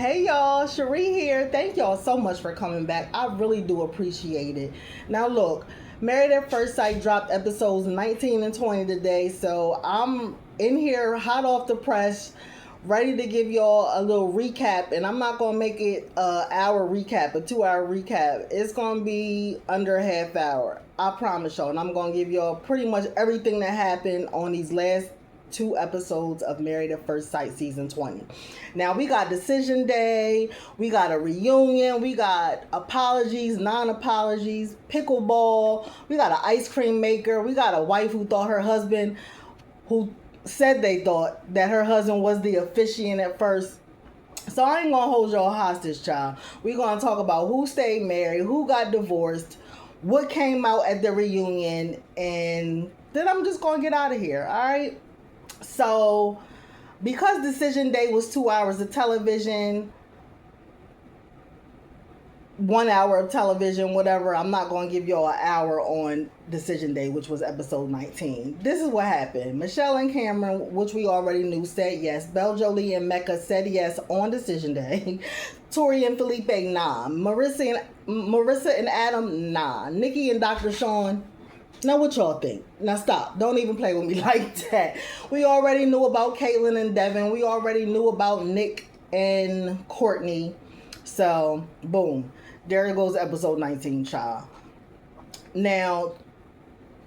Hey y'all, Cherie here. Thank y'all so much for coming back. I really do appreciate it. Now look, Married at First Sight dropped episodes 19 and 20 today, so I'm in here hot off the press, ready to give y'all a little recap. And I'm not gonna make it a hour recap, a 2 hour recap. It's gonna be under a half hour. I promise y'all. And I'm gonna give y'all pretty much everything that happened on these last two episodes of Married at First Sight season 20. Now we got decision day, we got a reunion, we got apologies, non-apologies, pickleball, we got an ice cream maker, we got a wife who thought her husband, who said they thought that her husband was the officiant at first. So I ain't gonna hold y'all hostage, child. We're gonna talk about who stayed married, who got divorced, what came out at the reunion, and then I'm just gonna get out of here, all right? So, because decision day was 2 hours of television, 1 hour of television, whatever, I'm not going to give y'all an hour on decision day, which was episode 19. This is what happened. Michelle and Cameron, which we already knew, said yes. Belle Jolie and Mecca said yes on decision day. Tori and Felipe, nah. Marissa and Adam, nah. Nikki and Dr. Sean, now what y'all think? Now stop. Don't even play with me like that. We already knew about Caitlyn and Devin. We already knew about Nick and Courtney. So, boom. There goes episode 19, child. Now,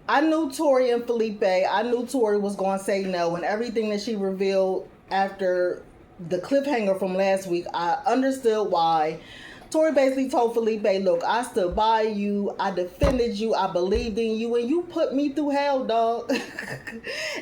I knew Tori and Felipe. I knew Tori was going to say no. And everything that she revealed after the cliffhanger from last week, I understood why. Tori basically told Felipe, look, I stood by you, I defended you, I believed in you, and you put me through hell, dog.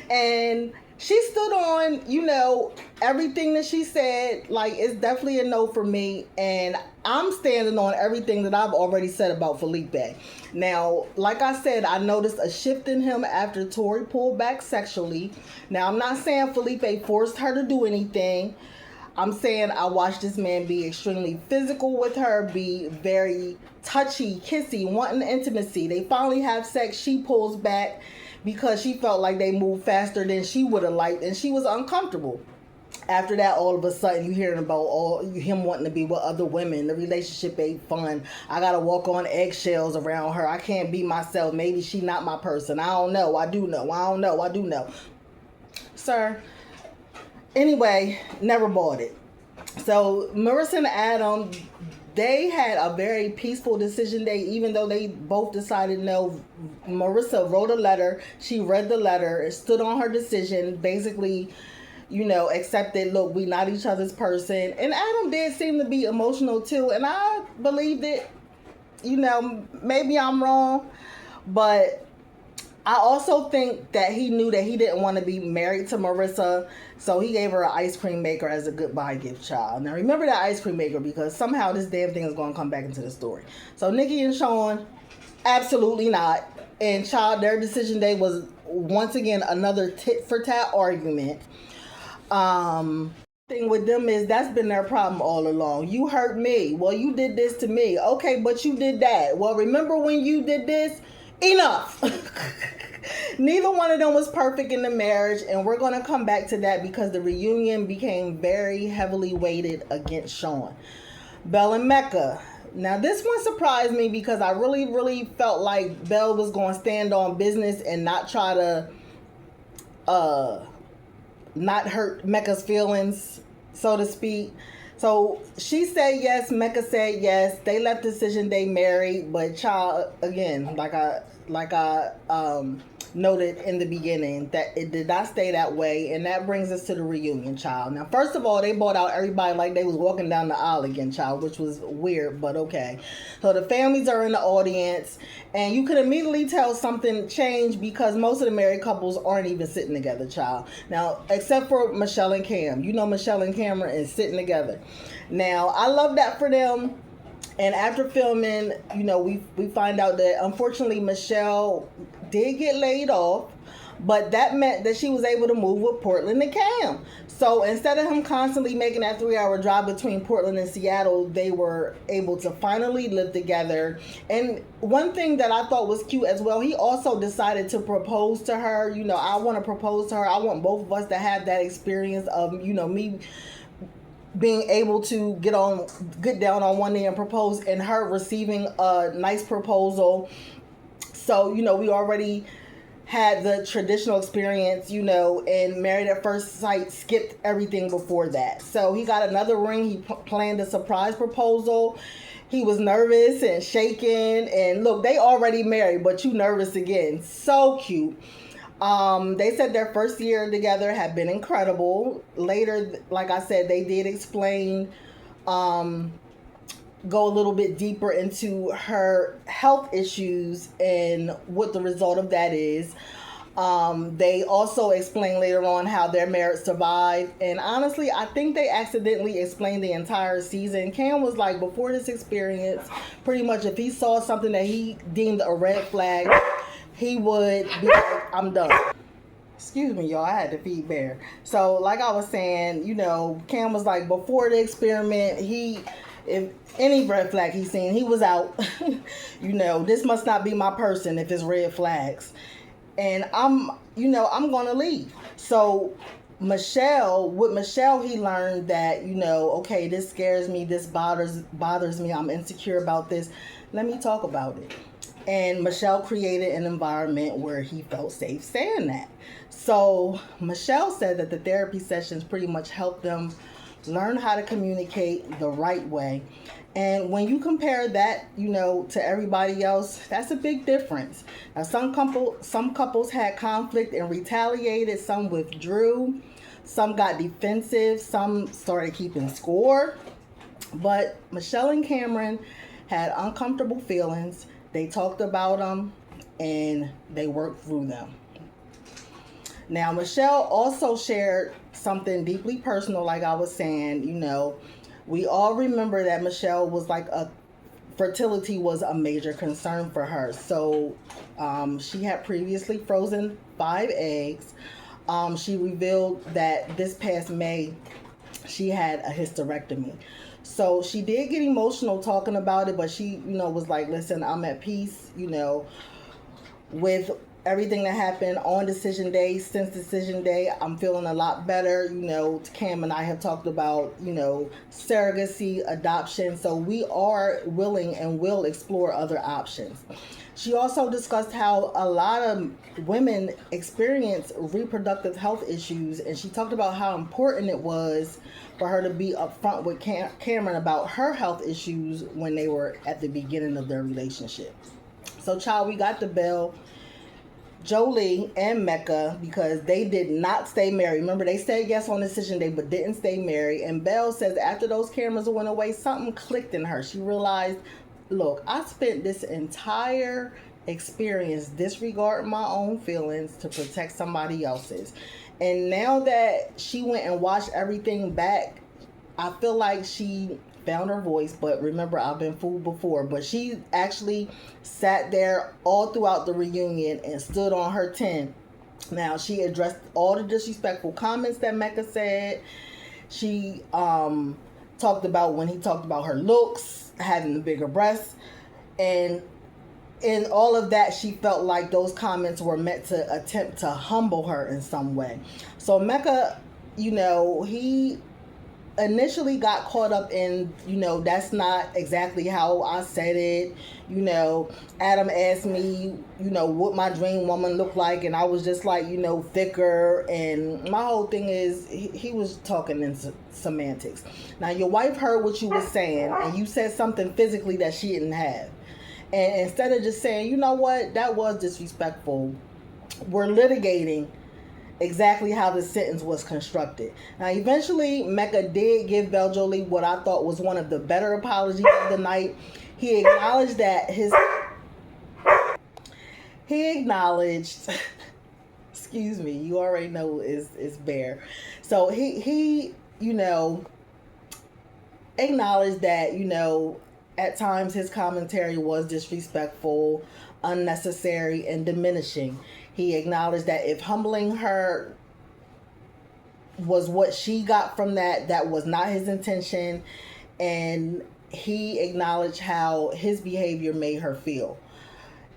And she stood on, everything that she said. Like, it's definitely a no for me. And I'm standing on everything that I've already said about Felipe. Now, like I said, I noticed a shift in him after Tori pulled back sexually. Now, I'm not saying Felipe forced her to do anything. I'm saying I watched this man be extremely physical with her, be very touchy, kissy, wanting intimacy. They finally have sex. She pulls back because she felt like they moved faster than she would have liked, and she was uncomfortable. After that, all of a sudden, you hearing about him wanting to be with other women. The relationship ain't fun. I gotta walk on eggshells around her. I can't be myself. Maybe she not my person. I don't know. I do know. I don't know. I do know. Sir. Anyway, never bought it. So Marissa and Adam, they had a very peaceful decision day, even though they both decided no. Marissa wrote a letter. She read the letter, stood on her decision, basically, accepted, look, we not each other's person. And Adam did seem to be emotional too, and I believed it. Maybe I'm wrong, but I also think that he knew that he didn't want to be married to Marissa, so he gave her an ice cream maker as a goodbye gift, child. Now remember that ice cream maker, because somehow this damn thing is going to come back into the story. So Nikki and Sean, absolutely not. And child, their decision day was once again another tit for tat argument. Thing with them is that's been their problem all along. You hurt me. Well, you did this to me. Okay, but you did that. Well, remember when you did this? Enough. Neither one of them was perfect in the marriage, and we're going to come back to that because the reunion became very heavily weighted against Sean. Belle and Mecca. Now, this one surprised me because I really, really felt like Belle was going to stand on business and not try to not hurt Mecca's feelings, so to speak. So she said yes, Mecca said yes. They left decision day married, but child, again, like I noted in the beginning, that it did not stay that way, and that brings us to the reunion, child. Now, first of all, they brought out everybody like they was walking down the aisle again, child, which was weird, but okay. So the families are in the audience, and you could immediately tell something changed because most of the married couples aren't even sitting together, child. Now, except for Michelle and Cam. Michelle and Cameron is sitting together. Now, I love that for them. And after filming, we find out that unfortunately Michelle did get laid off, but that meant that she was able to move with Portland and Cam. So instead of him constantly making that 3-hour drive between Portland and Seattle, they were able to finally live together. And one thing that I thought was cute as well, he also decided to propose to her. I want to propose to her. I want both of us to have that experience of, me being able to get down on one knee and propose, and her receiving a nice proposal. So, we already had the traditional experience, and Married at First Sight skipped everything before that. So he got another ring. He planned a surprise proposal. He was nervous and shaking. And look, they already married, but you nervous again. So cute. They said their first year together had been incredible. Later, like I said, they did explain, go a little bit deeper into her health issues and what the result of that is. They also explained later on how their marriage survived. And honestly, I think they accidentally explained the entire season. Cam was like, before this experience, pretty much if he saw something that he deemed a red flag, he would be like, I'm done. Excuse me, y'all. I had to feed Bear. So, like I was saying, Cam was like, before the experiment, if any red flag he's seen, he was out. This must not be my person if it's red flags. And I'm going to leave. So, with Michelle, he learned that, okay, this scares me. This bothers me. I'm insecure about this. Let me talk about it. And Michelle created an environment where he felt safe saying that. So Michelle said that the therapy sessions pretty much helped them learn how to communicate the right way. And when you compare that, to everybody else, that's a big difference. Now, some couples had conflict and retaliated. Some withdrew. Some got defensive. Some started keeping score. But Michelle and Cameron had uncomfortable feelings. They talked about them, and they worked through them. Now, Michelle also shared something deeply personal, like I was saying. We all remember that Michelle was like fertility was a major concern for her. So she had previously frozen 5 eggs. She revealed that this past May, she had a hysterectomy. So she did get emotional talking about it, but she, was like, listen, I'm at peace, with everything that happened on decision day. Since decision day, I'm feeling a lot better. Cam and I have talked about, surrogacy, adoption. So we are willing and will explore other options. She also discussed how a lot of women experience reproductive health issues, and she talked about how important it was for her to be upfront with Cameron about her health issues when they were at the beginning of their relationship. So, child, we got the bell. Jolie and Mecca, because they did not stay married. Remember, they said yes on decision day, but didn't stay married. And Belle says after those cameras went away, something clicked in her. She realized, look, I spent this entire experience disregarding my own feelings to protect somebody else's. And now that she went and watched everything back, I feel like she found her voice. But remember, I've been fooled before. But she actually sat there all throughout the reunion and stood on her 10. Now, she addressed all the disrespectful comments that Mecca said. She talked about when he talked about her looks, having the bigger breasts. And in all of that, she felt like those comments were meant to attempt to humble her in some way. So Mecca, he initially got caught up in, that's not exactly how I said it. Adam asked me, what my dream woman looked like, and I was just like, thicker. And my whole thing is, he was talking in semantics. Now, your wife heard what you were saying, and you said something physically that she didn't have. And instead of just saying, you know what, that was disrespectful, we're litigating exactly how the sentence was constructed. Now, eventually, Mecca did give Beljolie what I thought was one of the better apologies of the night. He acknowledged that excuse me, you already know is Bear. So he acknowledged that, at times his commentary was disrespectful, unnecessary, and diminishing. He acknowledged that if humbling her was what she got from that, that was not his intention. And he acknowledged how his behavior made her feel.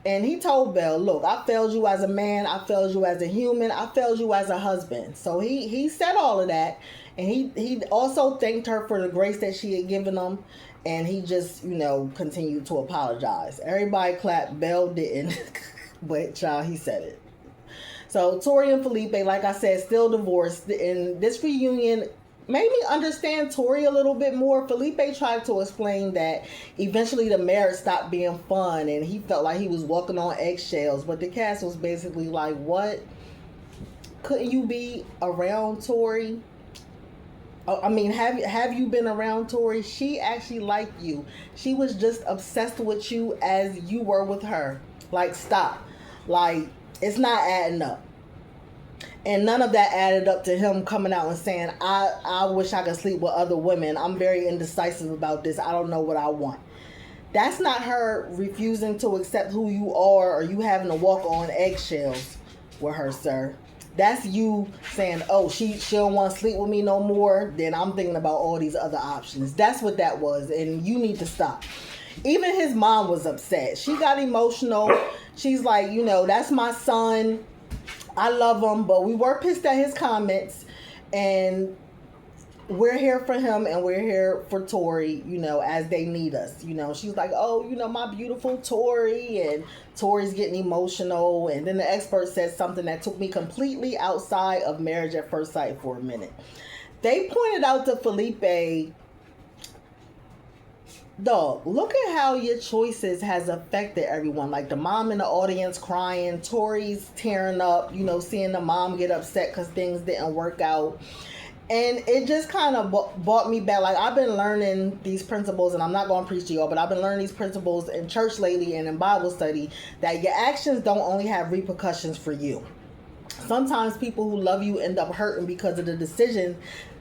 And he told Belle, look, I failed you as a man. I failed you as a human. I failed you as a husband. So he said all of that. And he also thanked her for the grace that she had given him. And he just, continued to apologize. Everybody clapped. Belle didn't. But, child, he said it. So, Tori and Felipe, like I said, still divorced. And this reunion made me understand Tori a little bit more. Felipe tried to explain that eventually the marriage stopped being fun. And he felt like he was walking on eggshells. But the cast was basically like, what? Couldn't you be around Tori? I mean, have you been around Tori? She actually liked you. She was just obsessed with you as you were with her. Like, stop. Like, it's not adding up. And none of that added up to him coming out and saying, I wish I could sleep with other women. I'm very indecisive about this. I don't know what I want. That's not her refusing to accept who you are or you having to walk on eggshells with her, sir. That's you saying, oh, she don't want to sleep with me no more. Then I'm thinking about all these other options. That's what that was. And you need to stop. Even his mom was upset. She got emotional. She's like, that's my son. I love him. But we were pissed at his comments. And we're here for him and we're here for Tori, as they need us. She's like, oh, my beautiful Tori. And Tori's getting emotional. And then the expert said something that took me completely outside of Marriage at First Sight for a minute. They pointed out to Felipe, dog, look at how your choices has affected everyone. Like the mom in the audience crying, Tori's tearing up, seeing the mom get upset because things didn't work out. And it just kind of brought me back. Like, I've been learning these principles, and I'm not going to preach to y'all, but I've been learning these principles in church lately and in Bible study, that your actions don't only have repercussions for you. Sometimes people who love you end up hurting because of the decision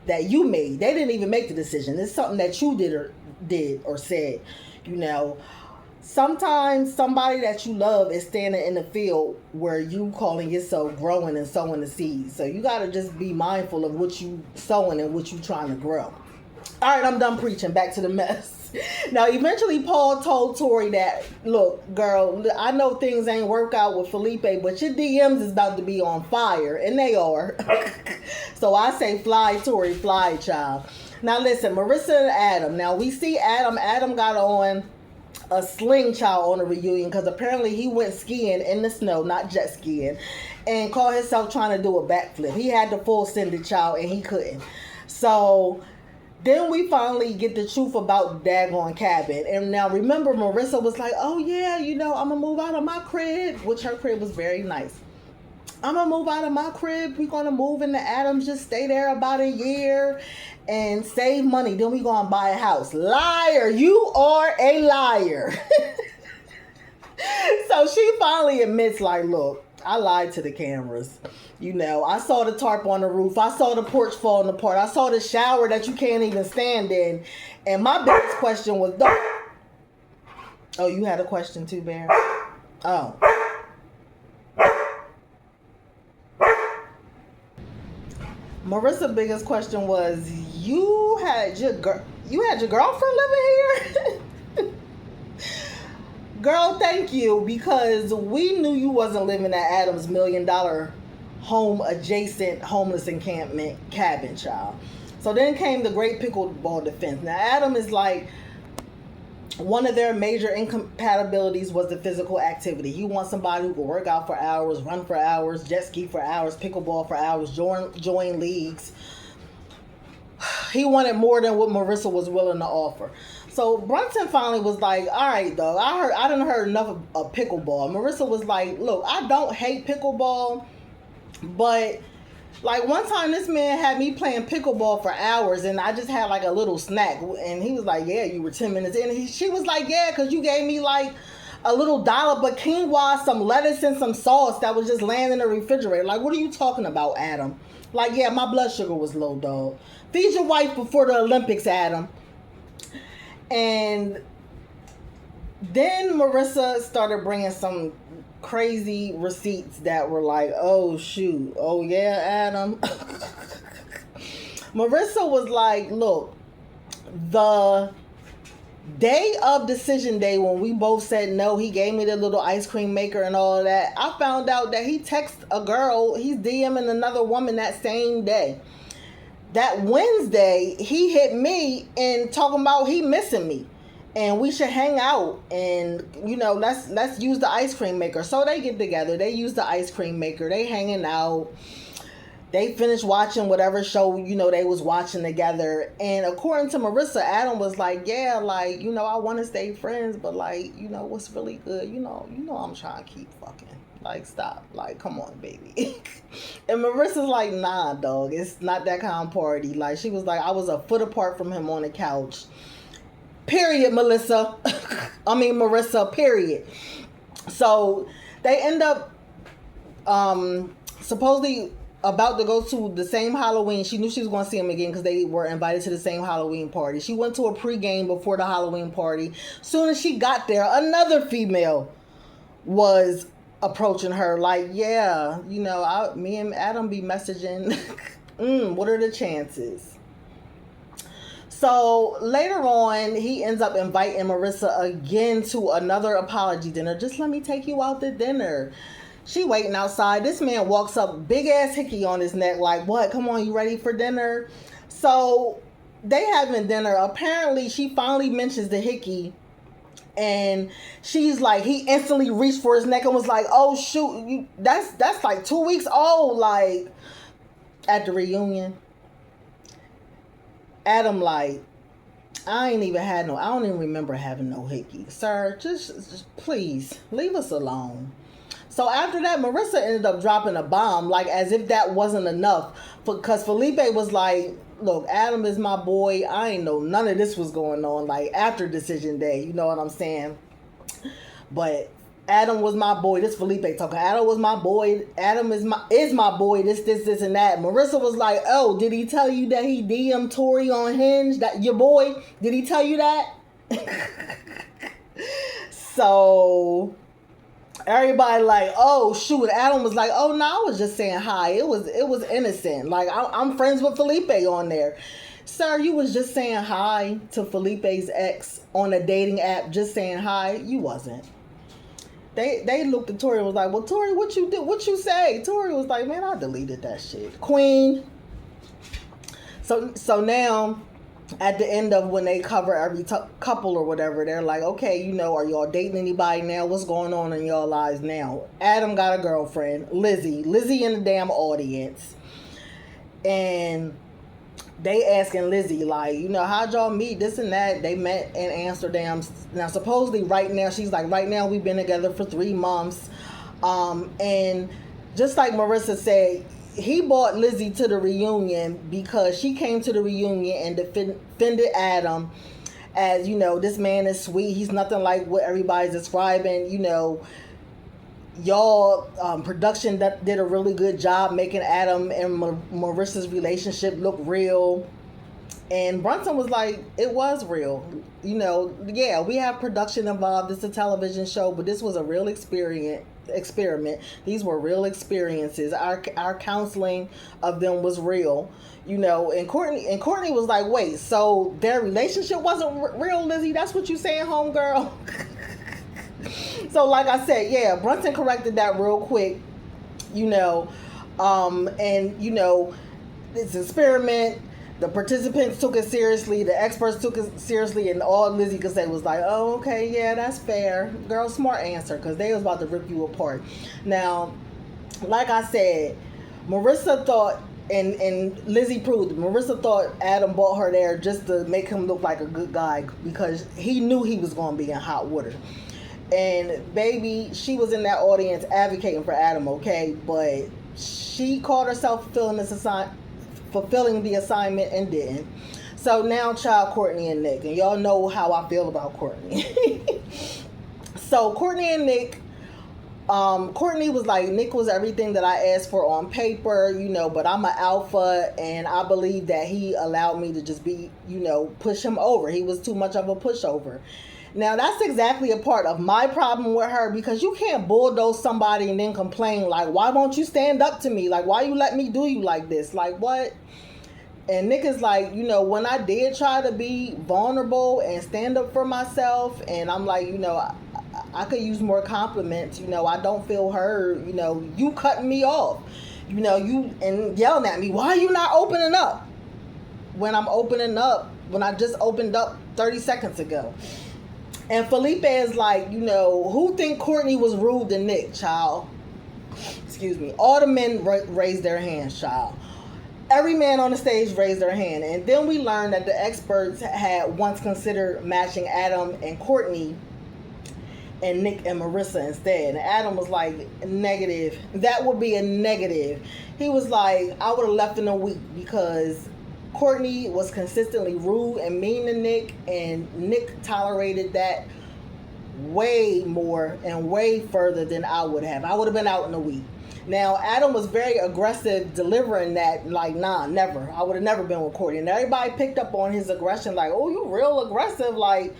that you made. They didn't even make the decision. It's something that you did or said, Sometimes somebody that you love is standing in the field where you calling yourself growing and sowing the seeds. So you got to just be mindful of what you sowing and what you trying to grow. All right, I'm done preaching. Back to the mess. Now, eventually, Paul told Tori that, look, girl, I know things ain't work out with Felipe, but your DMs is about to be on fire. And they are. So I say fly, Tori, fly, child. Now, listen, Marissa and Adam. Now, we see Adam. Adam got on a sling, child, on a reunion because apparently he went skiing in the snow, not jet skiing, and caught himself trying to do a backflip. He had the full send it, child, and he couldn't. So then we finally get the truth about the daggone cabin. And now remember, Marissa was like, oh yeah, I'm gonna move out of my crib, which her crib was very nice. I'm gonna move out of my crib. We're gonna move into Adam's, just stay there about a year and save money. Then we gonna buy a house. Liar, you are a liar. So she finally admits, like, look, I lied to the cameras. I saw the tarp on the roof. I saw the porch falling apart. I saw the shower that you can't even stand in. And my biggest question was, oh, you had a question too, Bear? Oh. Marissa's biggest question was, you had your girlfriend living here? Girl, thank you, because we knew you wasn't living at Adam's $1 million home adjacent homeless encampment cabin, child. So then came the great pickleball defense. Now, Adam is like, one of their major incompatibilities was the physical activity. He wants somebody who can work out for hours, run for hours, jet ski for hours, pickleball for hours, join leagues. He wanted more than what Marissa was willing to offer. So Brunson finally was like, all right, though, I done heard enough of pickleball. Marissa was like, look, I don't hate pickleball, but like one time this man had me playing pickleball for hours and I just had like a little snack. And he was like, yeah, you were 10 minutes in. And she was like, yeah, because you gave me like a little dollop of quinoa, some lettuce, and some sauce that was just laying in the refrigerator. Like, what are you talking about, Adam? Like, yeah, my blood sugar was low, dog. Feed your wife before the Olympics, Adam. And then Marissa started bringing some crazy receipts that were like, oh shoot, oh yeah, Adam. Marissa was like, look, the day of decision day when we both said no, he gave me the little ice cream maker and all of that, I found out that he texted a girl, he's DMing another woman that same day. that Wednesday, he hit me and talking about he missing me. And we should hang out and, you know, let's use the ice cream maker. So they get together. They use the ice cream maker. They hanging out. They finished watching whatever show, you know, they was watching together. And according to Marissa, Adam was like, yeah, like, you know, I want to stay friends, but like, you know, what's really good, you know, I'm trying to keep fucking. Like, stop. Like, come on, baby. And Marissa's like, nah, dog, it's not that kind of party. Like, she was like, I was a foot apart from him on the couch. Period, Marissa, period. So they end up supposedly about to go to the same Halloween. She knew she was going to see him again because they were invited to the same Halloween party. She went to a pregame before the Halloween party. Soon as she got there, another female was approaching her like, yeah, you know, me and Adam be messaging. What are the chances? So later on, he ends up inviting Marissa again to another apology dinner. Just let me take you out to dinner. She waiting outside. This man walks up, big ass hickey on his neck, like, what? Come on, you ready for dinner? So they having dinner. Apparently, she finally mentions the hickey. And she's like, he instantly reached for his neck and was like, oh, shoot, that's like 2 weeks old, like, at the reunion. Adam like, I don't even remember having no hickey. Sir, just please, leave us alone. So after that, Marissa ended up dropping a bomb, like as if that wasn't enough. Because Felipe was like, look, Adam is my boy. I ain't know none of this was going on, like after decision day. You know what I'm saying? But Adam was my boy. This Felipe talking. Adam was my boy. Adam is my boy. This, and that. Marissa was like, oh, did he tell you that he DM'd Tori on Hinge? That your boy? Did he tell you that? So everybody like, oh shoot. Adam was like, oh no, I was just saying hi. It was innocent. Like I'm friends with Felipe on there. Sir, you was just saying hi to Felipe's ex on a dating app. Just saying hi. You wasn't. They looked at Tori and was like, well, Tori, what you did? What you say? Tori was like, man, I deleted that shit. Queen. So now, at the end of when they cover every couple or whatever, they're like, okay, you know, are y'all dating anybody now? What's going on in y'all lives now? Adam got a girlfriend, Lizzie in the damn audience. And they asking Lizzie, like, you know, how'd y'all meet, this and that. They met in Amsterdam. Now, supposedly right now, she's like, right now we've been together for 3 months. And just like Marissa said, he brought Lizzie to the reunion because she came to the reunion and defended Adam as, you know, this man is sweet. He's nothing like what everybody's describing, you know. Y'all production that did a really good job making Adam and Marissa's relationship look real. And Brunson was like, it was real. You know, yeah, we have production involved. It's a television show, but this was a real experiment. These were real experiences. Our counseling of them was real. You know, and Courtney was like, wait, so their relationship wasn't real, Lizzie? That's what you saying, homegirl? So like I said, yeah, Brunson corrected that real quick, you know, and, you know, it's an experiment. The participants took it seriously. The experts took it seriously. And all Lizzie could say was like, oh, okay, yeah, that's fair. Girl, smart answer, because they was about to rip you apart. Now, like I said, Marissa thought, and Lizzie proved it, Marissa thought Adam brought her there just to make him look like a good guy because he knew he was going to be in hot water. And baby, she was in that audience advocating for Adam, okay? But she called herself fulfilling the assignment and didn't. So now, child, Courtney and Nick. And y'all know how I feel about Courtney. So Courtney and Nick, Courtney was like, Nick was everything that I asked for on paper, you know, but I'm an alpha and I believe that he allowed me to just be, you know, push him over. He was too much of a pushover. Now, that's exactly a part of my problem with her, because you can't bulldoze somebody and then complain, like, why won't you stand up to me? Like, why you let me do you like this? Like, what? And Nick is like, you know, when I did try to be vulnerable and stand up for myself, and I'm like, you know, I could use more compliments, you know, I don't feel heard, you know, you cutting me off, you know, you and yelling at me, why are you not opening up? when I just opened up 30 seconds ago. And Felipe is like, who think Courtney was rude to Nick, child? Excuse me. All the men raised their hands, child. Every man on the stage raised their hand. And then we learned that the experts had once considered matching Adam and Courtney and Nick and Marissa instead. And Adam was like, negative. That would be a negative. He was like, I would have left in a week because Courtney was consistently rude and mean to Nick, and Nick tolerated that way more and way further than I would have. I would have been out in a week. Now, Adam was very aggressive delivering that, like, nah, never. I would have never been with Courtney. And everybody picked up on his aggression, like, oh, you real aggressive. Like,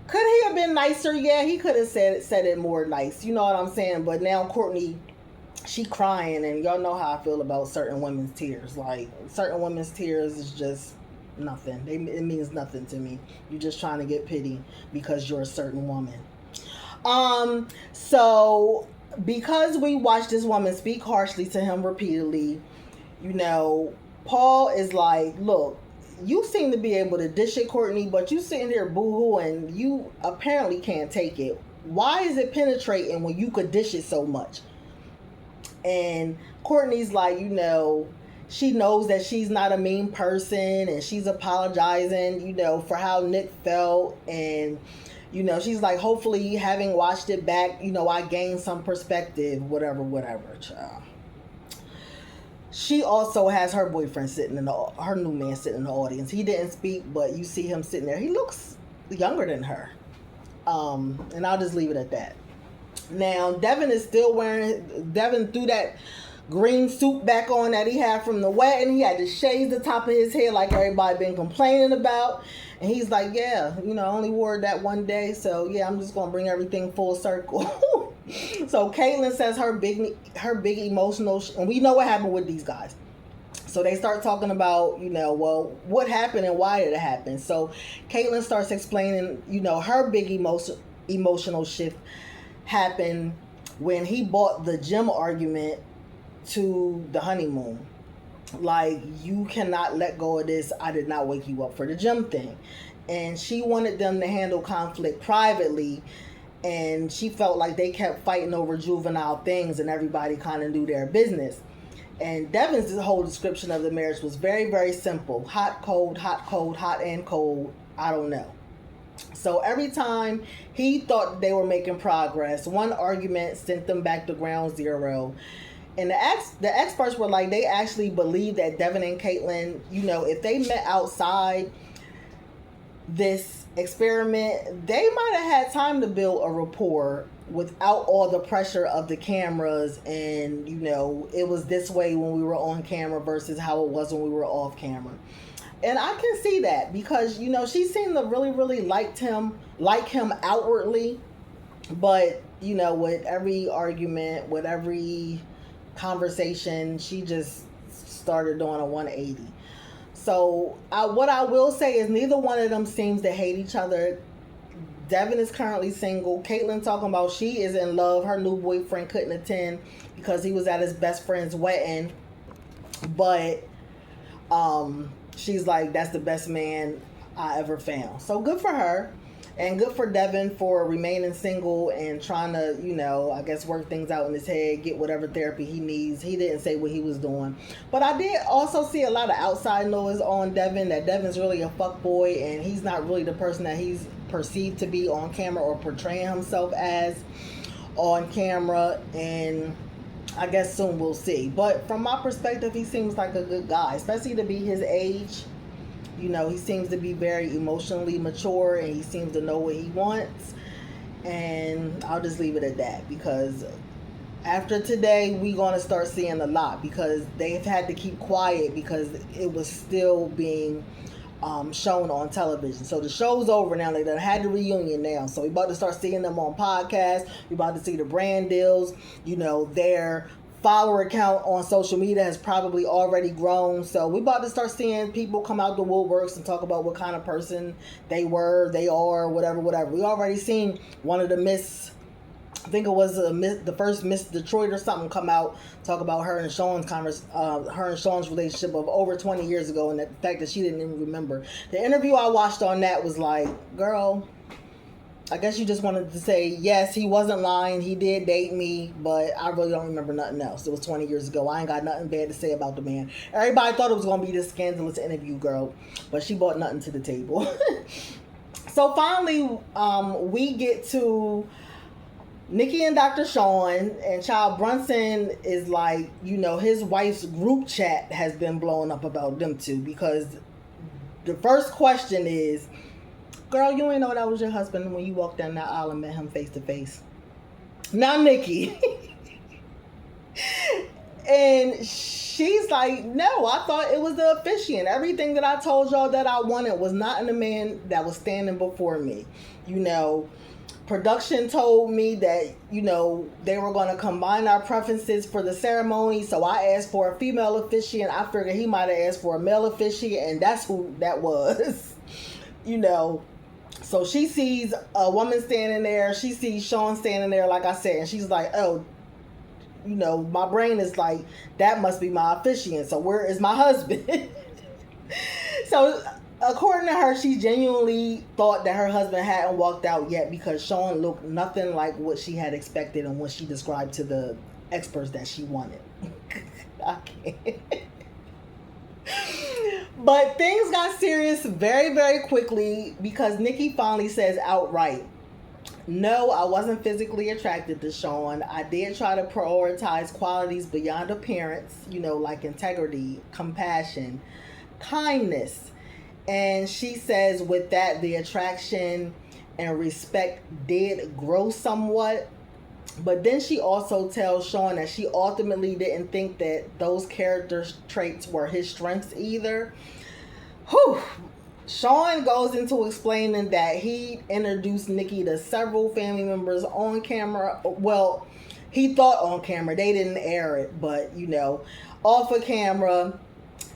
could he have been nicer? Yeah, he could have said it more nice. You know what I'm saying? But now Courtney, she crying, and y'all know how I feel about certain women's tears. Like, certain women's tears is just nothing. It means nothing to me. You're just trying to get pity because you're a certain woman. So because we watched this woman speak harshly to him repeatedly, Paul is like, look, you seem to be able to dish it, Courtney, but you sitting here boo-hoo and you apparently can't take it. Why is it penetrating when you could dish it so much? And Courtney's like, she knows that she's not a mean person, and she's apologizing, for how Nick felt. And, she's like, hopefully having watched it back, I gained some perspective, whatever, child. She also has her boyfriend her new man sitting in the audience. He didn't speak, but you see him sitting there. He looks younger than her. And I'll just leave it at that. Now, Devin threw that green suit back on that he had from the wedding. He had to shave the top of his head like everybody been complaining about. And he's like, yeah, I only wore it that one day. So, yeah, I'm just going to bring everything full circle. So, Caitlyn says her big emotional... and we know what happened with these guys. So, they start talking about, well, what happened and why did it happen. So, Caitlyn starts explaining, her big emotional shift happened when he bought the gym argument to the honeymoon. Like, you cannot let go of this. I did not wake you up for the gym thing. And she wanted them to handle conflict privately, and she felt like they kept fighting over juvenile things and everybody kind of knew their business. And Devin's whole description of the marriage was very, very simple. Hot, cold, hot and cold. I don't know. So every time he thought they were making progress, one argument sent them back to ground zero. And the experts were like, they actually believe that Devin and Caitlyn, if they met outside this experiment, they might have had time to build a rapport without all the pressure of the cameras. And, it was this way when we were on camera versus how it was when we were off camera. And I can see that because, she seemed to really, really like him outwardly. But, with every argument, with every conversation, she just started doing a 180. So what I will say is neither one of them seems to hate each other. Devin is currently single. Caitlyn talking about she is in love. Her new boyfriend couldn't attend because he was at his best friend's wedding. But she's like, that's the best man I ever found. So good for her. And good for Devin for remaining single and trying to, I guess work things out in his head, get whatever therapy he needs. He didn't say what he was doing. But I did also see a lot of outside noise on Devin, that Devin's really a fuckboy and he's not really the person that he's perceived to be on camera or portraying himself as on camera. And I guess soon we'll see. But from my perspective, he seems like a good guy, especially to be his age. He seems to be very emotionally mature and he seems to know what he wants. And I'll just leave it at that because after today, we're going to start seeing a lot because they've had to keep quiet because it was still being shown on television. So the show's over now. They done had the reunion now. So we're about to start seeing them on podcasts. We're about to see the brand deals. Their follower count on social media has probably already grown. So we're about to start seeing people come out the woodworks and talk about what kind of person they are, whatever. We already seen one of the Miss I think it was the first Miss Detroit or something come out, talk about her and Sean's relationship of over 20 years ago, and the fact that she didn't even remember. The interview I watched on that was like, girl, I guess you just wanted to say, yes, he wasn't lying, he did date me, but I really don't remember nothing else. It was 20 years ago. I ain't got nothing bad to say about the man. Everybody thought it was going to be this scandalous interview, girl, but she brought nothing to the table. So finally, we get to Nikki and Dr. Sean, and Child Brunson is like, his wife's group chat has been blowing up about them two, because the first question is, girl, you ain't know that was your husband when you walked down that aisle and met him face to face. Now, Nikki. And she's like, no, I thought it was the officiant. Everything that I told y'all that I wanted was not in the man that was standing before me. Production told me that, they were going to combine our preferences for the ceremony. So I asked for a female officiant. I figured he might have asked for a male officiant, and that's who that was. So she sees a woman standing there. She sees Sean standing there, like I said, and she's like, oh, my brain is like, that must be my officiant. So where is my husband? So according to her, she genuinely thought that her husband hadn't walked out yet, because Sean looked nothing like what she had expected and what she described to the experts that she wanted. I can't. But things got serious very, very quickly, because Nikki finally says outright, no, I wasn't physically attracted to Sean. I did try to prioritize qualities beyond appearance, like integrity, compassion, kindness. And she says with that, the attraction and respect did grow somewhat. But then she also tells Sean that she ultimately didn't think that those character traits were his strengths either. Whew. Sean goes into explaining that he introduced Nikki to several family members on camera. Well, he thought on camera. They didn't air it, but, off of camera.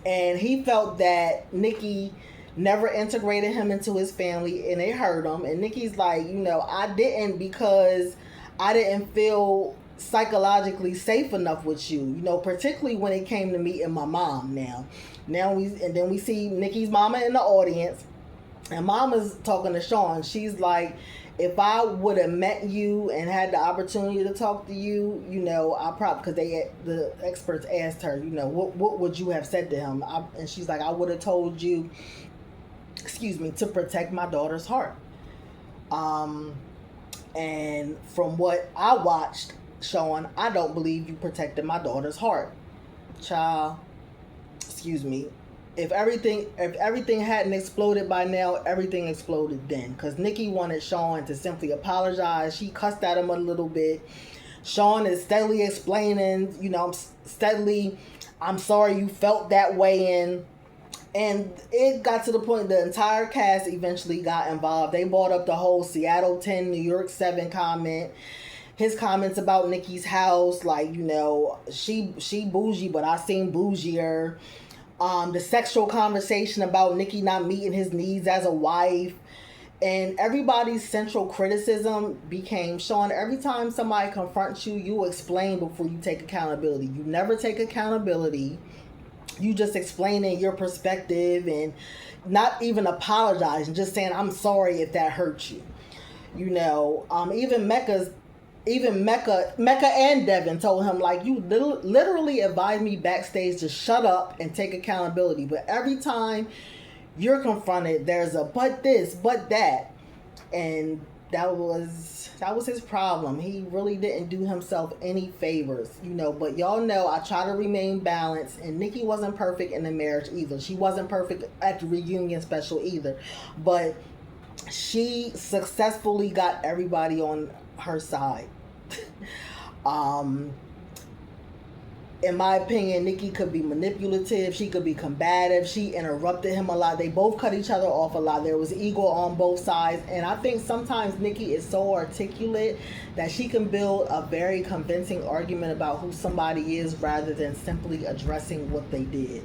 And he felt that Nikki never integrated him into his family, and it hurt him. And Nikki's like, I didn't, because I didn't feel psychologically safe enough with you, particularly when it came to meeting my mom. Then we see Nikki's mama in the audience, and mama's talking to Sean. She's like, if I would have met you and had the opportunity to talk to you, I probably, because the experts asked her, what would you have said to him? And she's like, I would have told you, to protect my daughter's heart. And from what I watched, Sean, I don't believe you protected my daughter's heart. Child, if everything hadn't exploded by now, everything exploded then. Because Nikki wanted Sean to simply apologize. She cussed at him a little bit. Sean is steadily explaining, I'm sorry you felt that way. And it got to the point the entire cast eventually got involved. They brought up the whole Seattle 10, New York 7 comment. His comments about Nikki's house, like, she bougie, but I seen bougier. The sexual conversation about Nikki not meeting his needs as a wife. And everybody's central criticism became, Sean, every time somebody confronts you, you explain before you take accountability. You never take accountability. You just explaining your perspective and not even apologizing, just saying, I'm sorry if that hurt you. Even Mecca and Devin told him, like, you literally advised me backstage to shut up and take accountability. But every time you're confronted, there's a but this, but that. And that was his problem. He really didn't do himself any favors, but y'all know I try to remain balanced, and Nikki wasn't perfect in the marriage either. She wasn't perfect at the reunion special either, but she successfully got everybody on her side. In my opinion, Nikki could be manipulative. She could be combative. She interrupted him a lot. They both cut each other off a lot. There was ego on both sides. And I think sometimes Nikki is so articulate that she can build a very convincing argument about who somebody is rather than simply addressing what they did.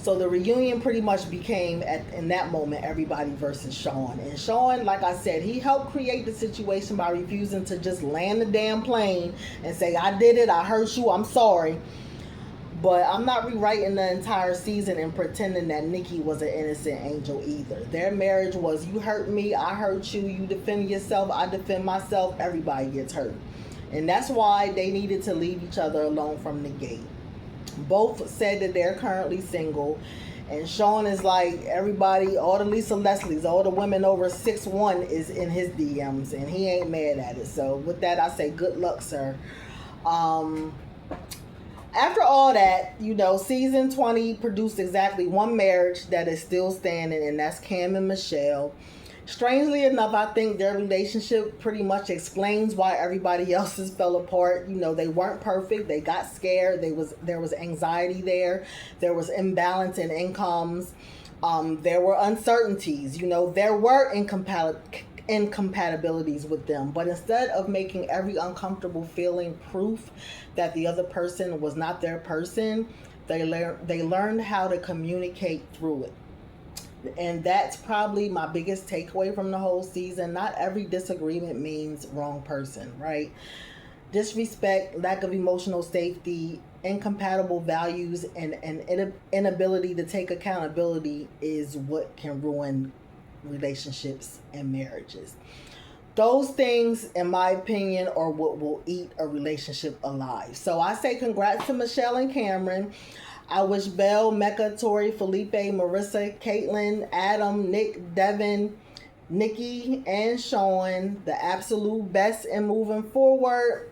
So the reunion pretty much became, in that moment, everybody versus Sean. And Sean, like I said, he helped create the situation by refusing to just land the damn plane and say, I did it, I hurt you, I'm sorry. But I'm not rewriting the entire season and pretending that Nikki was an innocent angel either. Their marriage was, you hurt me, I hurt you, you defend yourself, I defend myself, everybody gets hurt. And that's why they needed to leave each other alone from the gate. Both said that they're currently single. And Sean is like, everybody, all the Lisa Leslies, all the women over 6'1" is in his DMs. And he ain't mad at it. So with that, I say good luck, sir. After all that, season 20 produced exactly one marriage that is still standing, and that's Cam and Michelle. Strangely enough, I think their relationship pretty much explains why everybody else's fell apart. They weren't perfect. They got scared. There was anxiety there. There was imbalance in incomes. There were uncertainties. There were incompatibilities with them. But instead of making every uncomfortable feeling proof that the other person was not their person, they learned how to communicate through it. And that's probably my biggest takeaway from the whole season. Not every disagreement means wrong person, right? Disrespect, lack of emotional safety, incompatible values, and inability to take accountability is what can ruin relationships and marriages. Those things, in my opinion, are what will eat a relationship alive. So I say congrats to Michelle and Cameron. I wish Belle, Mecca, Tori, Felipe, Marissa, Caitlin, Adam, Nick, Devin, Nikki, and Sean the absolute best in moving forward.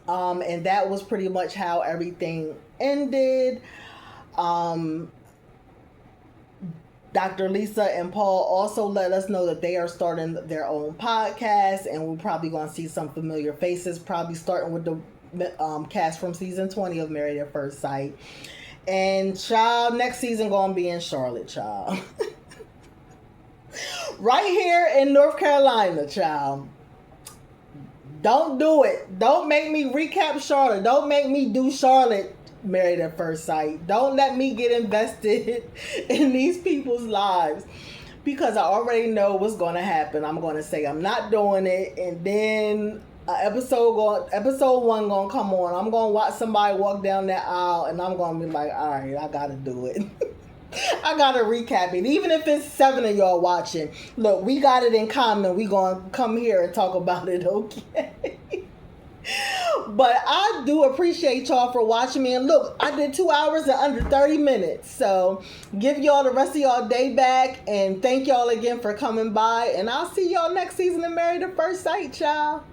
And that was pretty much how everything ended. Dr. Lisa and Paul also let us know that they are starting their own podcast, and we're probably going to see some familiar faces, probably starting with the cast from season 20 of Married at First Sight. And child, next season going to be in Charlotte, child. Right here in North Carolina, child. Don't do it. Don't make me recap Charlotte. Don't make me do Charlotte Married at First Sight. Don't let me get invested in these people's lives, because I already know what's going to happen. I'm going to say I'm not doing it, and then episode 1 going to come on. I'm going to watch somebody walk down that aisle, and I'm going to be like, all right, I got to do it. I got to recap it. Even if it's 7 of y'all watching. Look, we got it in common. We going to come here and talk about it, okay? But I do appreciate y'all for watching me. And look, I did 2 hours and under 30 minutes. So give y'all the rest of y'all day back. And thank y'all again for coming by. And I'll see y'all next season of Married at First Sight, y'all.